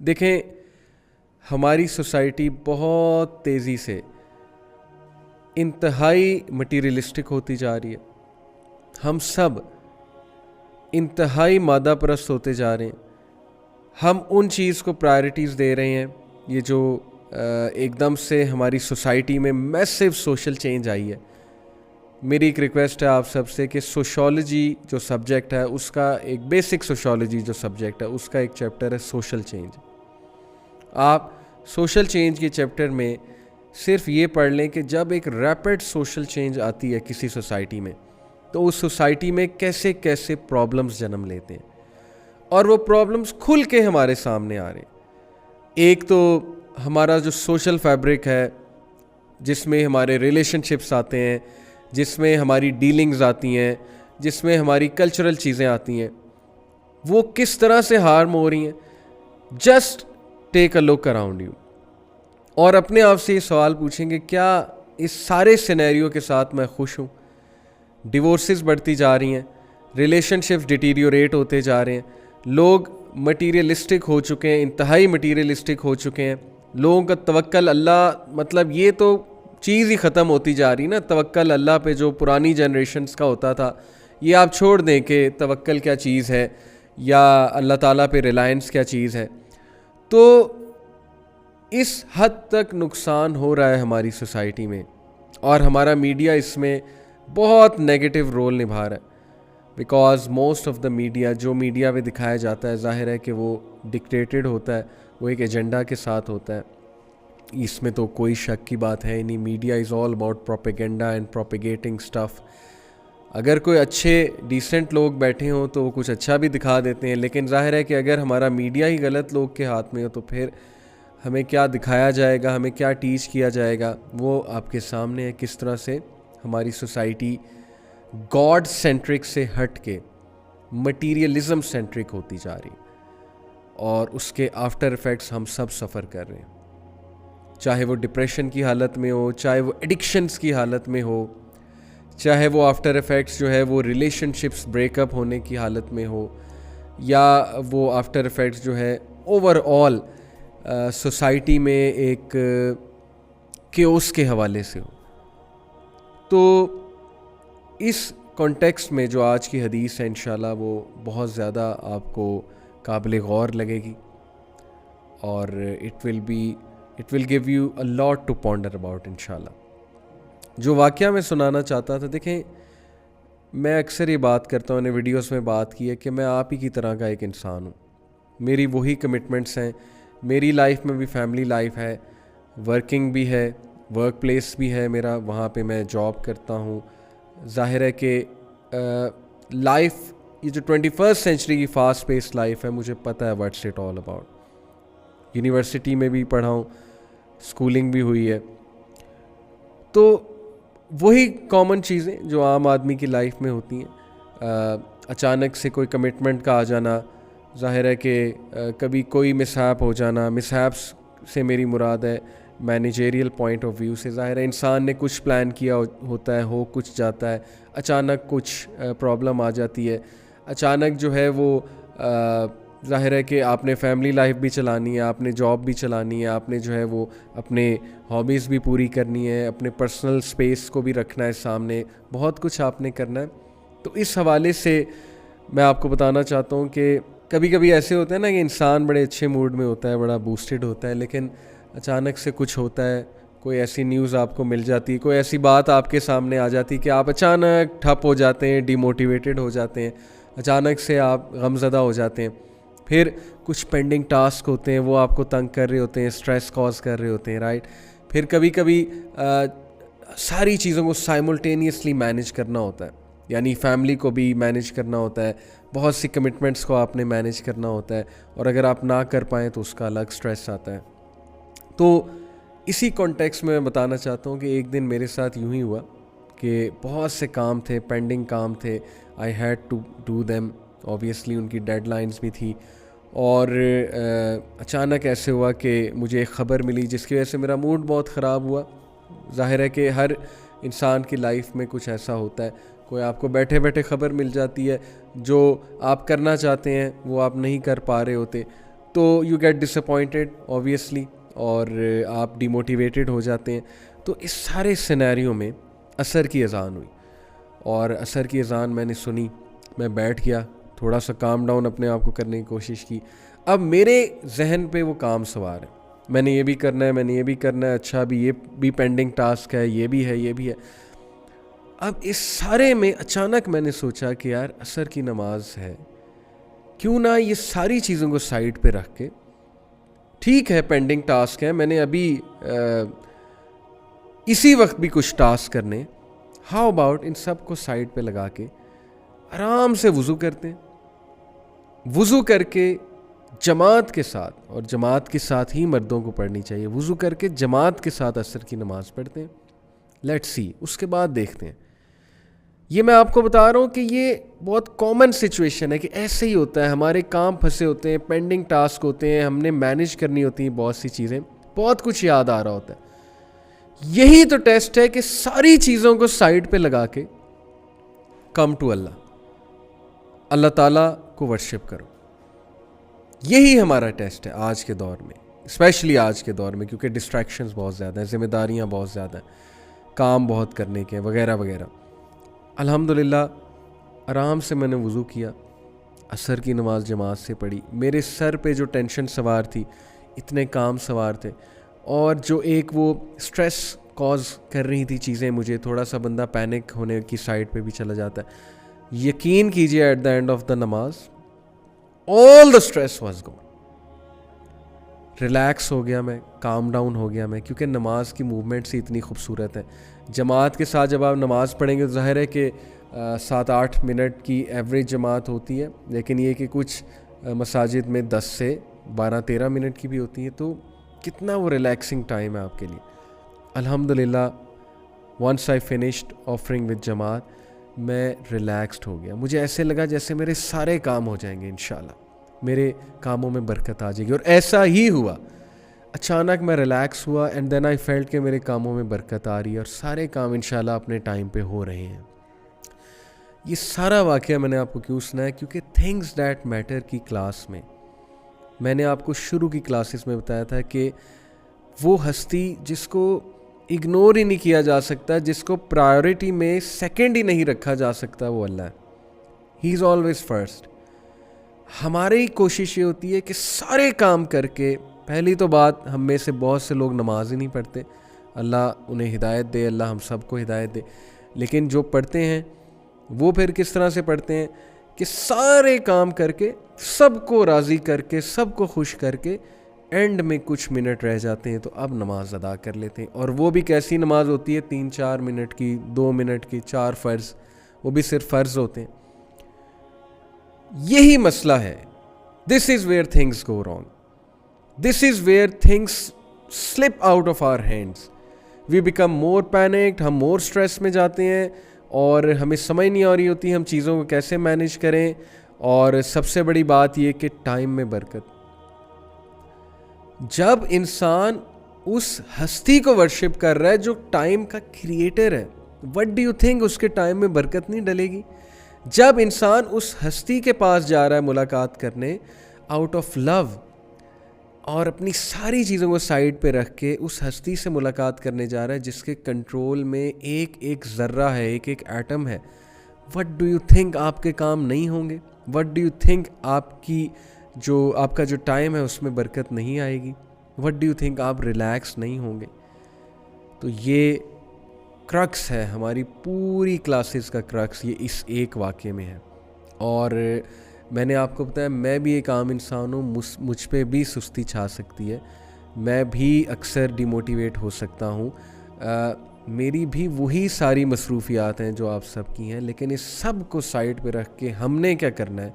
देखें, हमारी सोसाइटी बहुत तेज़ी से इंतहाई मटीरियलिस्टिक होती जा रही है। हम सब इंतहाई मादा परस्त होते जा रहे हैं। हम उन चीज़ को प्रायोरिटीज़ दे रहे हैं। ये जो एकदम से हमारी सोसाइटी में मैसिव सोशल चेंज आई है। मेरी एक रिक्वेस्ट है आप सबसे कि सोशोलॉजी जो सब्जेक्ट है उसका एक बेसिक सोशोलॉजी जो सब्जेक्ट है उसका एक चैप्टर है सोशल चेंज। आप सोशल चेंज के चैप्टर में सिर्फ ये पढ़ लें कि जब एक रैपिड सोशल चेंज आती है किसी सोसाइटी में तो उस सोसाइटी में कैसे कैसे प्रॉब्लम्स जन्म लेते हैं और वो प्रॉब्लम्स खुल के हमारे सामने आ रहे हैं। एक तो हमारा जो सोशल फैब्रिक है जिसमें हमारे रिलेशनशिप्स आते हैं, जिसमें हमारी डीलिंग्स आती हैं, जिसमें हमारी कल्चरल चीज़ें आती हैं, वो किस तरह से हार्म हो रही हैं। Just take a look around you और अपने आप से ये सवाल पूछेंगे, क्या इस सारे सिनेरियो के साथ मैं खुश हूँ? डिवोर्सेस बढ़ती जा रही हैं, रिलेशनशिप्स डिटीरियोरेट होते जा रहे हैं, लोग मटीरियलिस्टिक हो चुके हैं, इंतहाई मटीरियलिस्टिक हो चुके हैं। लोगों का तवक्कल अल्लाह, मतलब ये तो चीज़ ही ख़त्म होती जा रही ना। तवक्कल अल्लाह पे जो पुरानी जनरेशन्स का होता था, ये आप छोड़ दें कि तवक्कल क्या चीज़ है या अल्लाह ताला पे रिलायंस क्या चीज़ है। तो इस हद तक नुकसान हो रहा है हमारी सोसाइटी में और हमारा मीडिया इसमें बहुत नेगेटिव रोल निभा रहा है। Because most of the media, जो मीडिया में दिखाया जाता है, जाहिर है कि वो डिक्टेटेड होता है, वो एक एजेंडा के साथ होता है। इसमें तो कोई शक की बात है नहीं। Media is all about propaganda and propagating stuff. अगर कोई अच्छे डिसेंट लोग बैठे हों तो वो कुछ अच्छा भी दिखा देते हैं, लेकिन जाहिर है कि अगर हमारा मीडिया ही गलत लोग के हाथ में हो तो फिर हमें क्या दिखाया जाएगा, हमें क्या टीच किया जाएगा, वो आपके सामने है। किस तरह से हमारी सोसाइटी गॉड सेंट्रिक से हट के मटीरियलिज्म सेंट्रिक होती जा रही और उसके आफ्टर इफ़ेक्ट्स हम सब सफ़र कर रहे हैं। चाहे वो डिप्रेशन की हालत में हो, चाहे वो एडिक्शंस की हालत में हो, चाहे वो आफ्टर इफ़ेक्ट्स जो है वो रिलेशनशिप्स ब्रेकअप होने की हालत में हो, या वो आफ्टर इफ़ेक्ट्स जो है ओवरऑल सोसाइटी में एक केओस के हवाले से हो। तो इस कॉन्टेक्स्ट में जो आज की हदीस है इंशाल्लाह वो बहुत ज़्यादा आपको काबिल गौर लगेगी और it will give you a lot to ponder about इंशाल्लाह। जो वाक़या मैं सुनाना चाहता था, देखें, मैं अक्सर ये बात करता हूँ, मैंने वीडियोस में बात की है कि मैं आप ही की तरह का एक इंसान हूँ। मेरी वही कमिटमेंट्स हैं। मेरी लाइफ में भी फैमिली लाइफ है, वर्किंग भी है, वर्क प्लेस भी है मेरा, वहाँ पे मैं जॉब करता हूँ। ज़ाहिर है कि लाइफ, ये जो 21st सेंचुरी की फास्ट पेस लाइफ है, मुझे पता है what's it all about. University में भी पढ़ा हूँ, स्कूलिंग भी हुई है। तो वही कॉमन चीज़ें जो आम आदमी की लाइफ में होती हैं, अचानक से कोई कमिटमेंट का आ जाना, ज़ाहिर है कि कभी कोई मिसहैप हो जाना। मिसहैप्स से मेरी मुराद है मैनेजेरियल पॉइंट ऑफ व्यू से। ज़ाहिर है इंसान ने कुछ प्लान किया होता है, हो कुछ जाता है, अचानक कुछ प्रॉब्लम आ जाती है। अचानक जो है वो ज़ाहिर है कि आपने फैमिली लाइफ भी चलानी है, आपने जॉब भी चलानी है, आपने जो है वो अपने हॉबीज़ भी पूरी करनी है, अपने पर्सनल स्पेस को भी रखना है सामने, बहुत कुछ आपने करना है। तो इस हवाले से मैं आपको बताना चाहता हूँ कि कभी कभी ऐसे होता है ना कि इंसान बड़े अच्छे मूड में होता है, बड़ा बूस्टेड होता है, लेकिन अचानक से कुछ होता है, कोई ऐसी न्यूज़ आपको मिल जाती है, कोई ऐसी बात आपके सामने आ जाती है कि आप अचानक ठप हो जाते हैं, डिमोटिवेटेड हो जाते हैं, अचानक से आप गमज़दा हो जाते हैं। फिर कुछ पेंडिंग टास्क होते हैं, वो आपको तंग कर रहे होते हैं, स्ट्रेस कॉज कर रहे होते हैं, राइट। फिर कभी कभी सारी चीज़ों को साइमल्टेनियसली मैनेज करना होता है, यानी फैमिली को भी मैनेज करना होता है, बहुत सी कमिटमेंट्स को आपने मैनेज करना होता है, और अगर आप ना कर पाएँ तो उसका अलग स्ट्रेस आता है। तो इसी कॉन्टेक्स्ट में मैं बताना चाहता हूँ कि एक दिन मेरे साथ यूँ ही हुआ कि बहुत से काम थे, पेंडिंग काम थे, I had to do them, obviously उनकी डेडलाइंस भी थी। और अचानक ऐसे हुआ कि मुझे एक ख़बर मिली जिसकी वजह से मेरा मूड बहुत ख़राब हुआ। ज़ाहिर है कि हर इंसान की लाइफ में कुछ ऐसा होता है, कोई आपको बैठे बैठे ख़बर मिल जाती है, जो आप करना चाहते हैं वो आप नहीं कर पा रहे होते, तो यू गेट डिसअपॉइंटेड ऑब्वियसली, और आप डिमोटिवेटेड हो जाते हैं। तो इस सारे सिनेरियो में असर की अज़ान हुई, और असर की अज़ान मैंने सुनी, मैं बैठ गया, थोड़ा सा काम डाउन अपने आप को करने की कोशिश की। अब मेरे जहन पे वो काम सवार है, मैंने ये भी करना है, मैंने ये भी करना है, अच्छा अभी ये भी पेंडिंग टास्क है, ये भी है, ये भी है। अब इस सारे में अचानक मैंने सोचा कि यार असर की नमाज है, क्यों ना ये सारी चीज़ों को साइड पे रख के, ठीक है पेंडिंग टास्क है, मैंने अभी इसी वक्त भी कुछ टास्क करने, हाउ अबाउट इन सब को साइड पे लगा के आराम से वज़ू करते हैं, वज़ू करके जमात के साथ, और जमात के साथ ही मर्दों को पढ़नी चाहिए, वज़ू करके जमात के साथ असर की नमाज़ पढ़ते हैं। लेट्स सी, उसके बाद देखते हैं। ये मैं आपको बता रहा हूँ कि ये बहुत कॉमन सिचुएशन है कि ऐसे ही होता है, हमारे काम फंसे होते हैं, पेंडिंग टास्क होते हैं, हमने मैनेज करनी होती हैं बहुत सी चीज़ें, बहुत कुछ याद आ रहा होता है। यही तो टेस्ट है कि सारी चीज़ों को साइड पे लगा के कम टू अल्लाह, अल्लाह ताला को वर्शिप करो। यही हमारा टेस्ट है आज के दौर में, स्पेशली आज के दौर में, क्योंकि डिस्ट्रैक्शंस बहुत ज़्यादा हैं, जिम्मेदारियां बहुत ज़्यादा हैं, काम बहुत करने के वगैरह वगैरह। अल्हम्दुलिल्लाह आराम से मैंने वज़ू किया, असर की नमाज़ जमात से पढ़ी। मेरे सर पे जो टेंशन सवार थी, इतने काम सवार थे, और जो एक वो स्ट्रेस कॉज कर रही थी चीज़ें मुझे, थोड़ा सा बंदा पैनिक होने की साइड पे भी चला जाता है। यकीन कीजिए at the end of the नमाज all the stress was gone, relax हो गया मैं, काम डाउन हो गया मैं, क्योंकि नमाज की मूवमेंट्स ही इतनी खूबसूरत है। जमात के साथ जब आप नमाज़ पढ़ेंगे तो ज़ाहिर है कि 7-8 मिनट की एवरेज जमात होती है, लेकिन ये कि कुछ मसाजिद में 10 से 12-13 मिनट की भी होती है, तो कितना वो रिलैक्सिंग टाइम है आपके लिए। अल्हम्दुलिल्लाह once I finished offering with जमात, मैं रिलैक्स्ड हो गया। मुझे ऐसे लगा जैसे मेरे सारे काम हो जाएंगे इंशाल्लाह, मेरे कामों में बरकत आ जाएगी, और ऐसा ही हुआ। अचानक मैं रिलैक्स हुआ, एंड देन आई फेल्ट कि मेरे कामों में बरकत आ रही है, और सारे काम इंशाल्लाह अपने टाइम पे हो रहे हैं। ये सारा वाक़या मैंने आपको क्यों सुनाया, क्योंकि थिंग्स दैट मैटर की क्लास में मैंने आपको शुरू की क्लासेस में बताया था कि वो हस्ती जिसको इग्नोर ही नहीं किया जा सकता, जिसको प्रायोरिटी में सेकंड ही नहीं रखा जा सकता, वो अल्लाह है। He is always first. हमारी कोशिश ये होती है कि सारे काम करके, पहली तो बात हम में से बहुत से लोग नमाज ही नहीं पढ़ते, अल्लाह उन्हें हिदायत दे, अल्लाह हम सबको हिदायत दे, लेकिन जो पढ़ते हैं वो फिर किस तरह से पढ़ते हैं कि सारे काम करके, सबको राज़ी करके, सबको खुश करके, एंड में कुछ मिनट रह जाते हैं तो अब नमाज अदा कर लेते हैं। और वो भी कैसी नमाज होती है, 3-4 मिनट की, 2 मिनट की, 4 फ़र्ज़, वो भी सिर्फ फ़र्ज़ होते हैं। यही मसला है। This is where things go wrong, this is where things slip out of our hands, we become more panicked, हम मोर स्ट्रेस में जाते हैं, और हमें समझ नहीं आ रही होती हम चीज़ों को कैसे मैनेज करें। और सबसे बड़ी बात यह कि टाइम में बरकत, जब इंसान उस हस्ती को वर्शिप कर रहा है जो टाइम का क्रिएटर है, व्हाट डू यू थिंक उसके टाइम में बरकत नहीं डलेगी? जब इंसान उस हस्ती के पास जा रहा है मुलाकात करने आउट ऑफ लव, और अपनी सारी चीज़ों को साइड पे रख के उस हस्ती से मुलाकात करने जा रहा है जिसके कंट्रोल में एक एक ज़र्रा है, एक एक एटम है, व्हाट डू यू थिंक आपके काम नहीं होंगे? व्हाट डू यू थिंक आपका जो टाइम है उसमें बरकत नहीं आएगी? व्हाट डू यू थिंक आप रिलैक्स नहीं होंगे? तो ये क्रक्स है, हमारी पूरी क्लासेस का क्रक्स ये इस एक वाक़े में है। और मैंने आपको बताया, मैं भी एक आम इंसान हूँ, मुझ पे भी सुस्ती छा सकती है, मैं भी अक्सर डिमोटिवेट हो सकता हूँ, मेरी भी वही सारी मसरूफ़ियात हैं जो आप सब की हैं, लेकिन इस सब को साइड पे रख के हमने क्या करना है?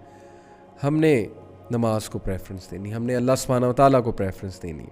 हमने नमाज को प्रेफरेंस देनी, हमने अल्लाह सुब्हानहू व तआला को प्रेफरेंस देनी।